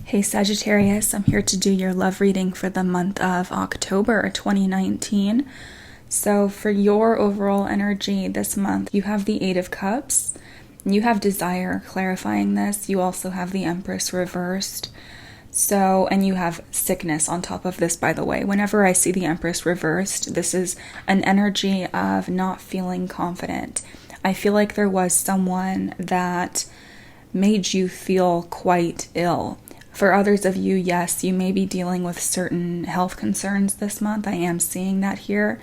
Hey Sagittarius, I'm here to do your love reading for the month of October 2019. So for your overall energy this month, you have the Eight of Cups. You have desire, clarifying this. You also have the Empress reversed. And you have sickness on top of this, by the way. Whenever I see the Empress reversed, this is an energy of not feeling confident. I feel like there was someone that made you feel quite ill. For others of you, yes, you may be dealing with certain health concerns this month. I am seeing that here.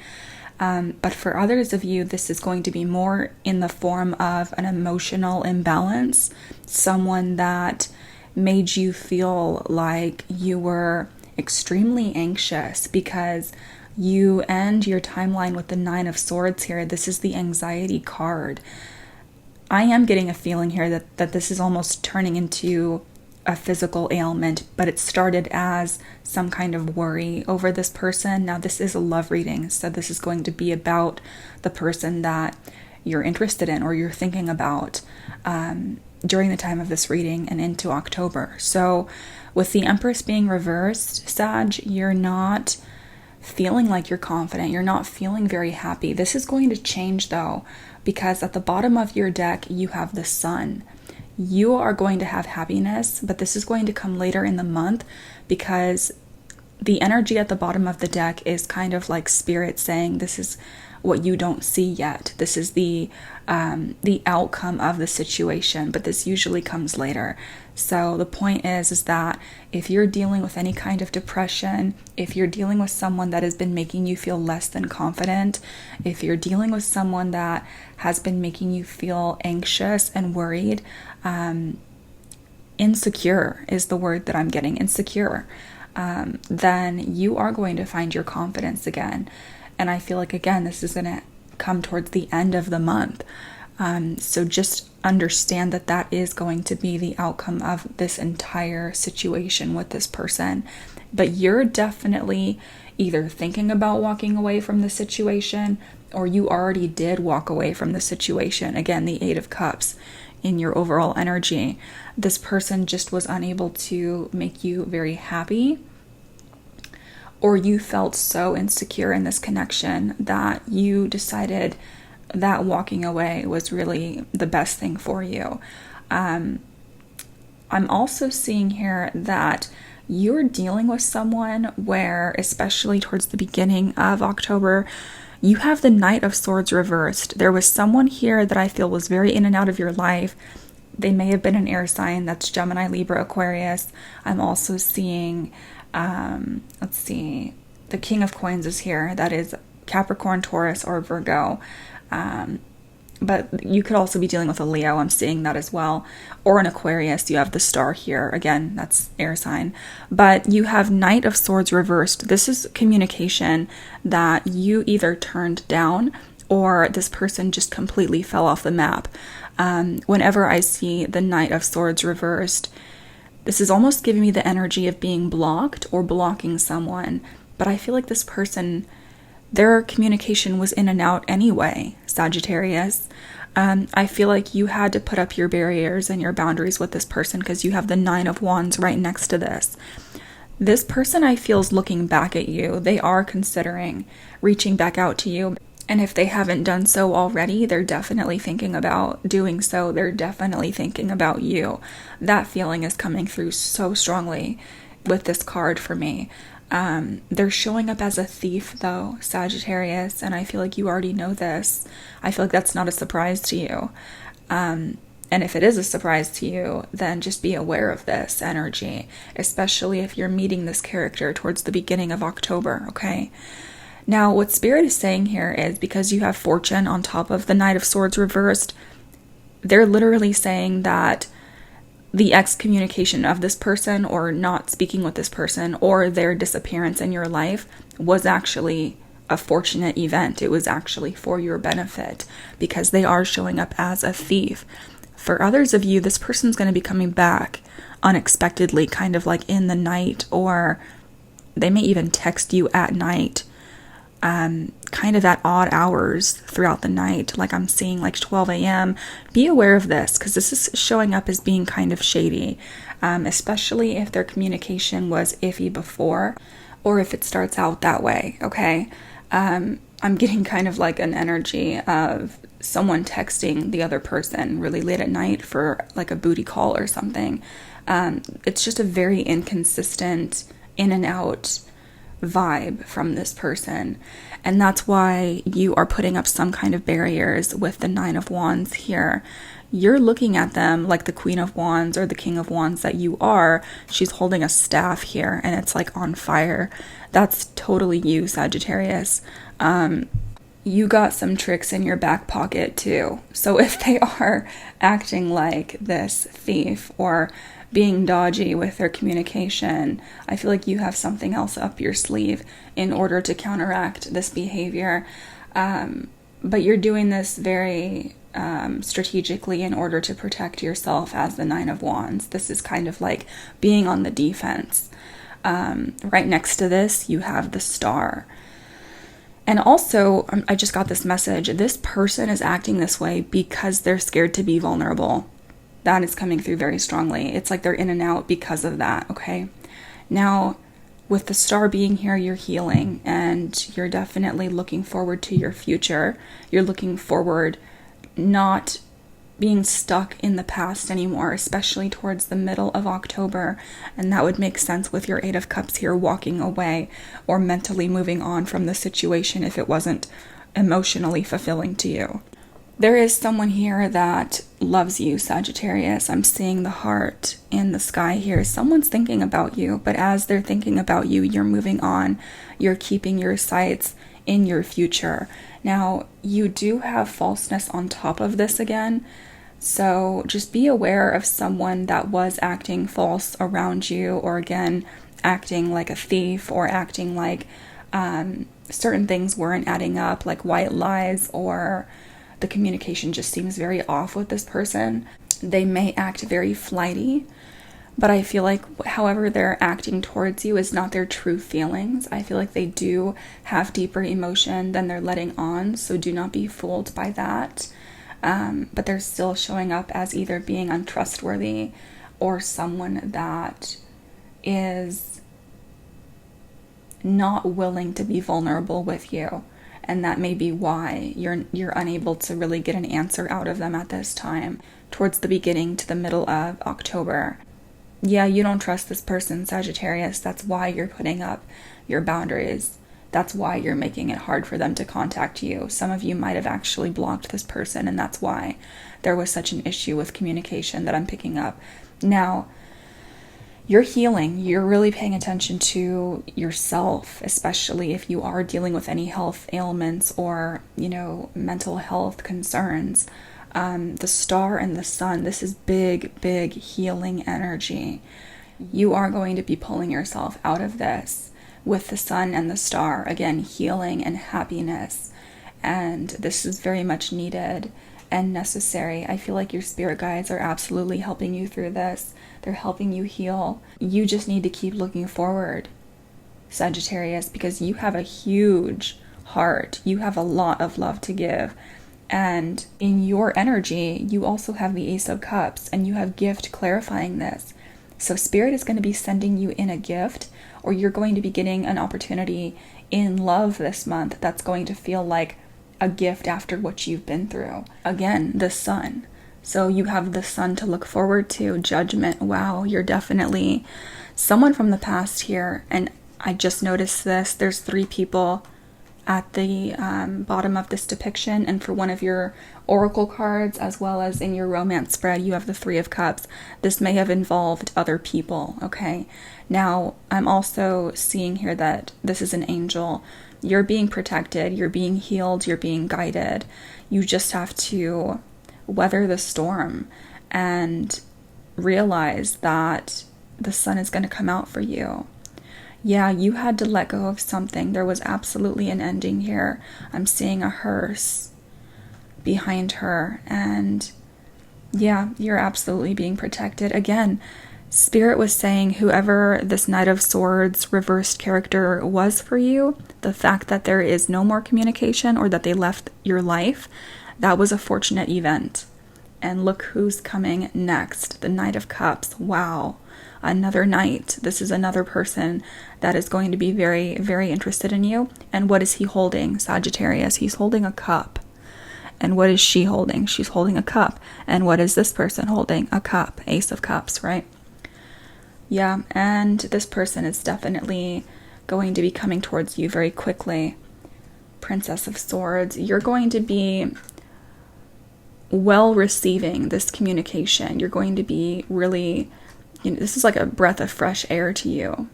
But for others of you, this is going to be more in the form of an emotional imbalance. Someone that made you feel like you were extremely anxious because you end your timeline with the Nine of Swords here. This is the anxiety card. I am getting a feeling here that this is almost turning into a physical ailment, but it started as some kind of worry over this person. Now, this is a love reading, so this is going to be about the person that you're interested in or you're thinking about during the time of this reading and into October. So with the Empress being reversed, Sag, you're not feeling like you're confident. You're not feeling very happy. This is going to change though, because at the bottom of your deck, you have the Sun. You are going to have happiness, but this is going to come later in the month because the energy at the bottom of the deck is kind of like Spirit saying this is what you don't see yet. This is the outcome of the situation, but this usually comes later. So the point is that if you're dealing with any kind of depression, if you're dealing with someone that has been making you feel less than confident, if you're dealing with someone that has been making you feel anxious and worried, insecure is the word that I'm getting, insecure, then you are going to find your confidence again. And I feel like, again, this is going to come towards the end of the month. So just understand that is going to be the outcome of this entire situation with this person. But you're definitely either thinking about walking away from the situation or you already did walk away from the situation. Again, the Eight of Cups in your overall energy. This person just was unable to make you very happy, or you felt so insecure in this connection that you decided that walking away was really the best thing for you. I'm also seeing here that you're dealing with someone where, especially towards the beginning of October, you have the Knight of Swords reversed. There was someone here that I feel was very in and out of your life. They may have been an air sign. That's Gemini, Libra, Aquarius. I'm also seeing, let's see, the King of Coins is here. That is Capricorn, Taurus, or Virgo. But you could also be dealing with a Leo. I'm seeing that as well. Or an Aquarius. You have the star here. Again, that's air sign. But you have Knight of Swords reversed. This is communication that you either turned down or this person just completely fell off the map. Whenever I see the Knight of Swords reversed, this is almost giving me the energy of being blocked or blocking someone. But I feel like this person, their communication was in and out anyway, Sagittarius. I feel like you had to put up your barriers and your boundaries with this person because you have the Nine of Wands right next to this. This person, I feel, is looking back at you. They are considering reaching back out to you. And if they haven't done so already, they're definitely thinking about doing so. They're definitely thinking about you. That feeling is coming through so strongly with this card for me. They're showing up as a thief though, Sagittarius, and I feel like you already know this. I feel like that's not a surprise to you. And if it is a surprise to you, then just be aware of this energy, especially if you're meeting this character towards the beginning of October, okay? Now, what Spirit is saying here is because you have Fortune on top of the Knight of Swords reversed, they're literally saying that the excommunication of this person or not speaking with this person or their disappearance in your life was actually a fortunate event. It was actually for your benefit because they are showing up as a thief. For others of you, this person's going to be coming back unexpectedly, kind of like in the night, or they may even text you at night. kind of at odd hours throughout the night. Like I'm seeing like 12 a.m. Be aware of this, because this is showing up as being kind of shady, especially if their communication was iffy before, or if it starts out that way, okay? I'm getting kind of like an energy of someone texting the other person really late at night for like a booty call or something. It's just a very inconsistent in and out vibe from this person. And that's why you are putting up some kind of barriers with the Nine of Wands here. You're looking at them like the Queen of Wands or the King of Wands that you are. She's holding a staff here and it's like on fire. That's totally you, Sagittarius. You got some tricks in your back pocket too. So if they are acting like this thief or being dodgy with their communication, I feel like you have something else up your sleeve in order to counteract this behavior. But you're doing this very strategically in order to protect yourself as the Nine of Wands. This is kind of like being on the defense. Right next to this, you have the Star. And also, I just got this message. This person is acting this way because they're scared to be vulnerable. That is coming through very strongly. It's like they're in and out because of that, okay? Now, with the Star being here, you're healing and you're definitely looking forward to your future. You're looking forward, not being stuck in the past anymore, especially towards the middle of October. And that would make sense with your Eight of Cups here, walking away or mentally moving on from the situation if it wasn't emotionally fulfilling to you. There is someone here that loves you, Sagittarius. I'm seeing the heart in the sky here. Someone's thinking about you, but as they're thinking about you, you're moving on. You're keeping your sights in your future. Now, you do have falseness on top of this again, so just be aware of someone that was acting false around you, or again, acting like a thief, or acting like certain things weren't adding up, like white lies, or the communication just seems very off with this person. They may act very flighty, but I feel like however they're acting towards you is not their true feelings. I feel like they do have deeper emotion than they're letting on, so do not be fooled by that. But they're still showing up as either being untrustworthy or someone that is not willing to be vulnerable with you. And that may be why you're unable to really get an answer out of them at this time, towards the beginning to the middle of October. Yeah, you don't trust this person, Sagittarius. That's why you're putting up your boundaries. That's why you're making it hard for them to contact you. Some of you might have actually blocked this person, and that's why there was such an issue with communication that I'm picking up. Now, you're healing. You're really paying attention to yourself, especially if you are dealing with any health ailments or, mental health concerns. The Star and the Sun, this is big, big healing energy. You are going to be pulling yourself out of this with the Sun and the Star. Again, healing and happiness. And this is very much needed and necessary. I feel like your spirit guides are absolutely helping you through this. They're helping you heal. You just need to keep looking forward, Sagittarius, because you have a huge heart. You have a lot of love to give. And in your energy, you also have the Ace of Cups, and you have gift clarifying this. So Spirit is going to be sending you in a gift, or you're going to be getting an opportunity in love this month that's going to feel like a gift after what you've been through. Again, the Sun. So you have the Sun to look forward to. Judgment. Wow, you're definitely someone from the past here. And I just noticed this. There's 3 people at the bottom of this depiction, and for one of your oracle cards, as well as in your romance spread, you have the 3 of Cups. This may have involved other people, okay? Now, I'm also seeing here that this is an angel. You're being protected, you're being healed, you're being guided. You just have to weather the storm and realize that the sun is going to come out for you. Yeah, you had to let go of something. There was absolutely an ending here. I'm seeing a hearse behind her, and yeah, you're absolutely being protected. Again, Spirit was saying whoever this Knight of Swords reversed character was for you, the fact that there is no more communication or that they left your life, that was a fortunate event. And look who's coming next, the Knight of Cups. Wow, another knight. This is another person that is going to be very, very interested in you. And what is he holding, Sagittarius? He's holding a cup. And what is she holding? She's holding a cup. And what is this person holding? A cup. Ace of Cups, right? Yeah, and this person is definitely going to be coming towards you very quickly. Princess of Swords. You're going to be well receiving this communication. You're going to be really, this is like a breath of fresh air to you.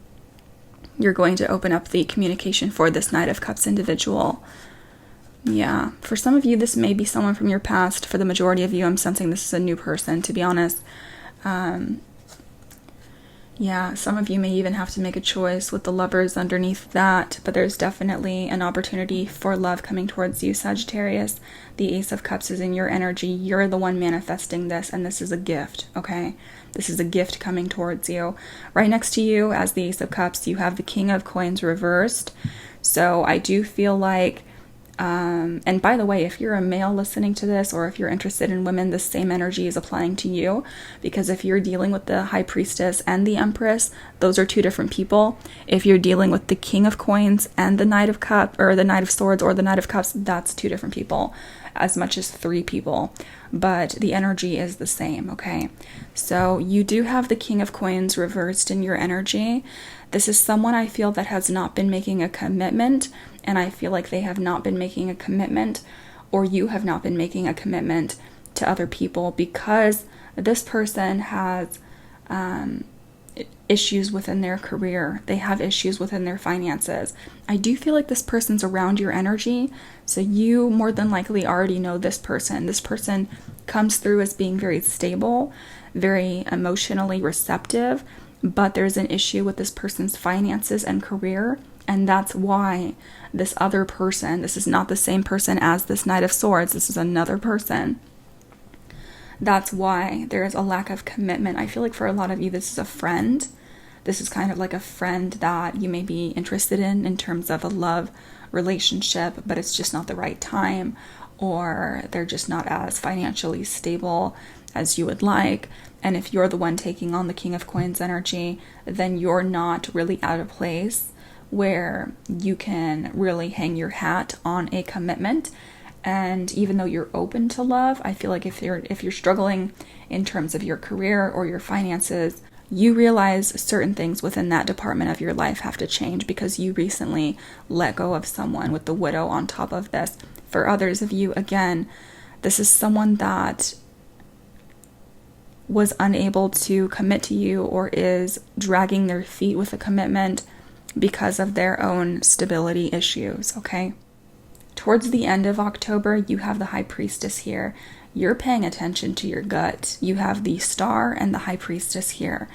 You're going to open up the communication for this Knight of Cups individual. Yeah, for some of you, this may be someone from your past. For the majority of you, I'm sensing this is a new person, to be honest. Yeah, some of you may even have to make a choice with the Lovers underneath that, but there's definitely an opportunity for love coming towards you, Sagittarius. The Ace of Cups is in your energy. You're the one manifesting this, and this is a gift, okay? This is a gift coming towards you. Right next to you, as the Ace of Cups, you have the King of Coins reversed. So I do feel like, and by the way, if you're a male listening to this, or if you're interested in women, the same energy is applying to you, because if you're dealing with the High Priestess and the Empress, those are two different people. If you're dealing with the King of Coins and the Knight of Cups, or the Knight of Swords or the Knight of Cups, that's two different people, as much as three people, but the energy is the same, okay? So you do have the King of Coins reversed in your energy. This is someone I feel that has not been making a commitment, and I feel like they have not been making a commitment, or you have not been making a commitment to other people, because this person has issues within their career. They have issues within their finances. I do feel like this person's around your energy, so you more than likely already know this person. This person comes through as being very stable, very emotionally receptive, but there's an issue with this person's finances and career, and that's why this other person, this is not the same person as this Knight of Swords, this is another person. That's why there is a lack of commitment. I feel like for a lot of you, this is a friend. This is kind of like a friend that you may be interested in terms of a love relationship, but it's just not the right time, or they're just not as financially stable as you would like. And if you're the one taking on the King of Coins energy, then you're not really at a place where you can really hang your hat on a commitment. And even though you're open to love, I feel like if you're struggling in terms of your career or your finances, you realize certain things within that department of your life have to change because you recently let go of someone, with the Widow on top of this. For others of you, again, this is someone that was unable to commit to you or is dragging their feet with a commitment because of their own stability issues, okay? Towards the end of October, you have the High Priestess here. You're paying attention to your gut. You have the Star and the High Priestess here.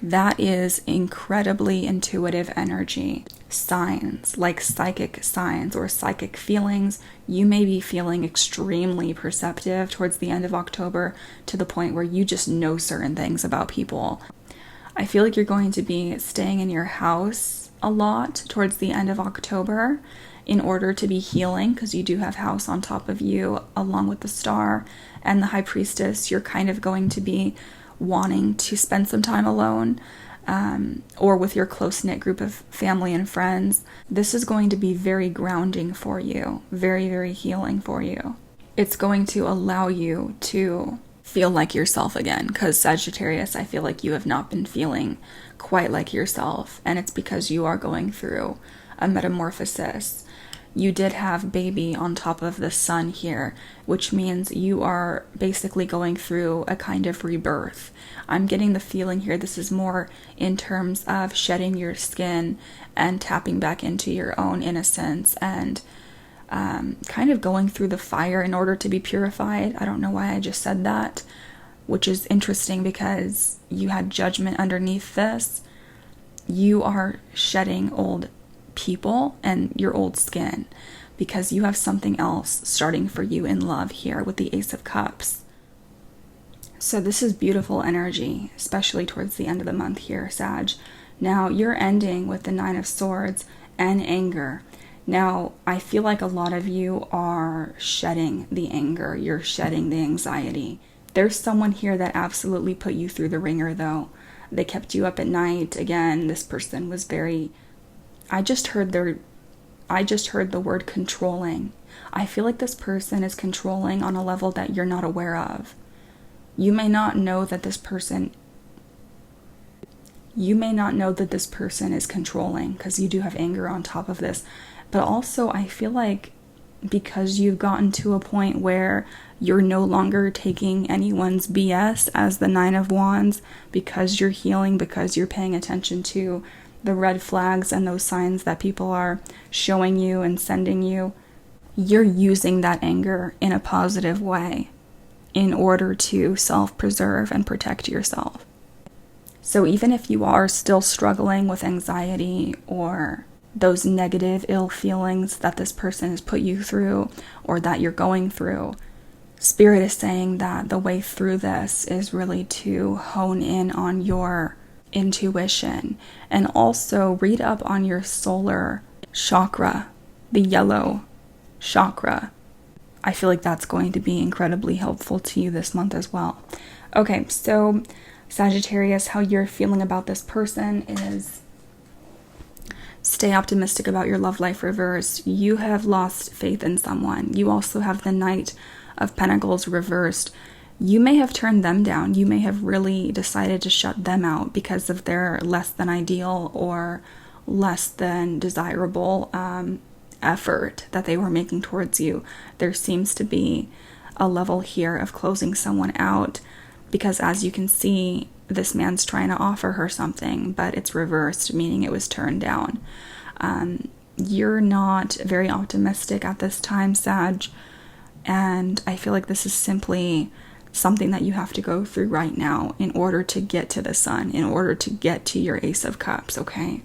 That is incredibly intuitive energy. Signs, like psychic signs or psychic feelings. You may be feeling extremely perceptive towards the end of October, to the point where you just know certain things about people. I feel like you're going to be staying in your house a lot towards the end of October in order to be healing, because you do have House on top of you along with the Star and the High Priestess. You're kind of going to be wanting to spend some time alone, or with your close-knit group of family and friends. This is going to be very grounding for you, very, very healing for you. It's going to allow you to feel like yourself again, because Sagittarius, I feel like you have not been feeling quite like yourself, and it's because you are going through a metamorphosis. You did have baby on top of the Sun here, which means you are basically going through a kind of rebirth. I'm getting the feeling here this is more in terms of shedding your skin and tapping back into your own innocence and kind of going through the fire in order to be purified. I don't know why I just said that, which is interesting because you had Judgment underneath this. You are shedding old people and your old skin because you have something else starting for you in love here with the Ace of Cups. So this is beautiful energy, especially towards the end of the month here, Sag. Now, you're ending with the Nine of Swords and anger. Now, I feel like a lot of you are shedding the anger. You're shedding the anxiety. There's someone here that absolutely put you through the ringer, though. They kept you up at night. Again, this person was very... I just heard the word controlling. I feel like this person is controlling on a level that you're not aware of. You may not know that this person is controlling, because you do have anger on top of this. But also, I feel like because you've gotten to a point where you're no longer taking anyone's BS as the Nine of Wands, because you're healing, because you're paying attention to the red flags and those signs that people are showing you and sending you, you're using that anger in a positive way in order to self-preserve and protect yourself. So even if you are still struggling with anxiety or those negative ill feelings that this person has put you through or that you're going through, Spirit is saying that the way through this is really to hone in on your intuition and also read up on your solar chakra, the yellow chakra. I feel like that's going to be incredibly helpful to you this month as well. Okay, so Sagittarius, how you're feeling about this person is stay optimistic about your love life reversed. You have lost faith in someone. You also have the Knight of Pentacles reversed. You may have turned them down. You may have really decided to shut them out because of their less than ideal or less than desirable effort that they were making towards you. There seems to be a level here of closing someone out because, as you can see, this man's trying to offer her something, but it's reversed, meaning it was turned down. You're not very optimistic at this time, Sag, and I feel like this is simply something that you have to go through right now in order to get to the sun, in order to get to your Ace of Cups, okay?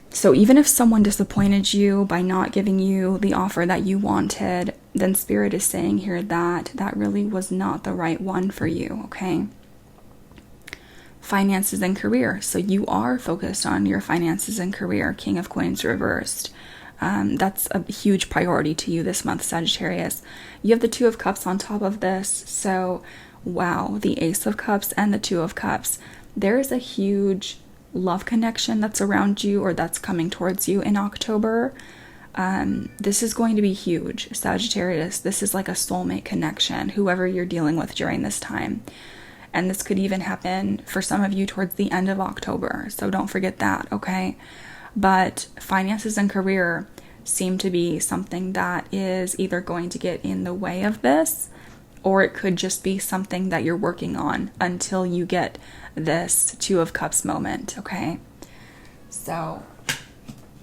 So even if someone disappointed you by not giving you the offer that you wanted, then Spirit is saying here that that really was not the right one for you, okay? Finances and career. So you are focused on your finances and career. King of Coins reversed. That's a huge priority to you this month, Sagittarius. You have the Two of Cups on top of this. So, wow, the Ace of Cups and the Two of Cups. There is a huge love connection that's around you or that's coming towards you in October. This is going to be huge, Sagittarius. This is like a soulmate connection, whoever you're dealing with during this time. And this could even happen for some of you towards the end of October. So don't forget that, okay? But finances and career seem to be something that is either going to get in the way of this, or it could just be something that you're working on until you get this Two of Cups moment, okay? So,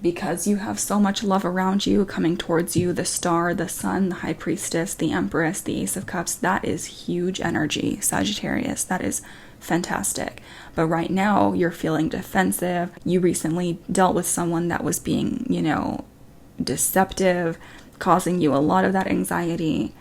because you have so much love around you coming towards you, the Star, the Sun, the High Priestess, the Empress, the Ace of Cups, that is huge energy, Sagittarius. That is fantastic. But right now, you're feeling defensive. You recently dealt with someone that was being, deceptive, causing you a lot of that anxiety.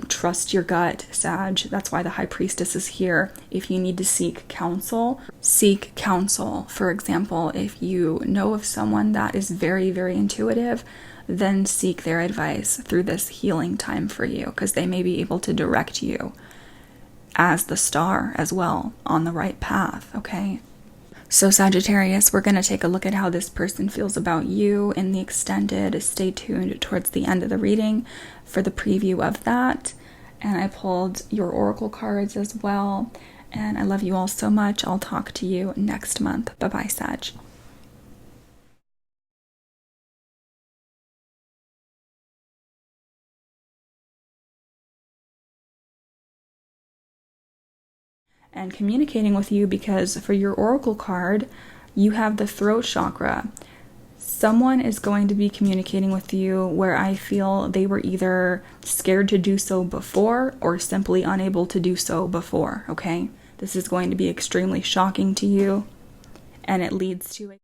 Trust your gut, Sag. That's why the High Priestess is here. If you need to seek counsel, seek counsel. For example, if you know of someone that is very, very intuitive, then seek their advice through this healing time for you, because they may be able to direct you as the Star as well on the right path, okay? So Sagittarius, we're going to take a look at how this person feels about you in the extended. Stay tuned towards the end of the reading for the preview of that. And I pulled your oracle cards as well. And I love you all so much. I'll talk to you next month. Bye-bye, Sag. And communicating with you, because for your oracle card, you have the throat chakra. Someone is going to be communicating with you where I feel they were either scared to do so before or simply unable to do so before, okay? This is going to be extremely shocking to you, and it leads to a